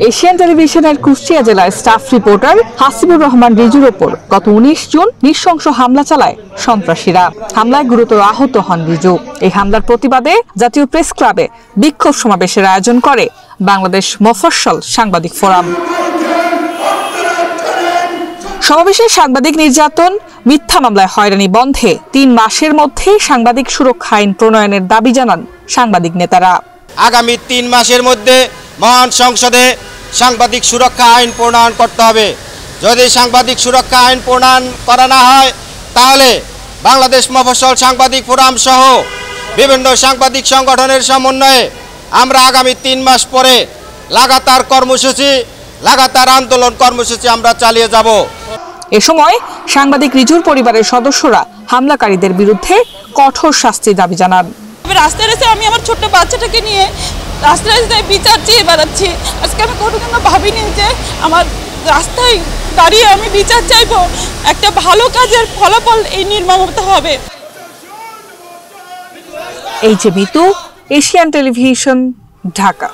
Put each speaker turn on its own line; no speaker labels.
Asian টেলিভিশনের কুষ্টিয়া জেলার staff reporter Hasibur Rahman রিজুর ওপর গত ১৯ জুন নৃশংস হামলা চালায় সন্ত্রাসীরা। হামলায় গুরুতর আহত হন রিজু। এই হামলার প্রতিবাদে জাতীয় প্রেস ক্লাবে বিক্ষোভ সমাবেশের আয়োজন করে বাংলাদেশ মফস্বল সাংবাদিক ফোরাম। সমাবেশে সাংবাদিক নির্যাতন, মিথ্যা মামলায় হয়রানি বন্ধে ৩ মাসের মধ্যে সাংবাদিক সুরক্ষা আইন প্রণয়নের দাবি জানান সাংবাদিক নেতারা।
আগামী ৩ মাসের মধ্যে মহান সংসদে সাংবাদিক সুরক্ষা আইন প্রণয়ন করতে হবে। যদি সাংবাদিক সুরক্ষা আইন প্রণয়ন করা না হয় তাহলে বাংলাদেশ মফস্বল সাংবাদিক ফোরাম সহ বিভিন্ন সাংবাদিক সংগঠনের সমন্বয়ে আমরা আগামী ৩ মাস পরে লাগাতার আন্দোলন কর্মসূচি আমরা চালিয়ে যাব।
এ সময় সাংবাদিক রিজুর পরিবারের সদস্যরা হামলাকারীদের বিরুদ্ধে কঠোর শাস্তি দাবি জানান।
রাস্তায় এসে আমি আমার ছোট্ট বাচ্চাটাকে নিয়ে রাস্তায় বিচার চেয়ে বেড়াচ্ছি। আজকে আমি কোনোদিনও ভাবিনি যে আমার রাস্তায় দাঁড়িয়ে আমি বিচার চাইবো। একটা ভালো কাজের ফলাফল এই নির্মমতা হবে।
এই যে মিতু, এশিয়ান টেলিভিশন, ঢাকা।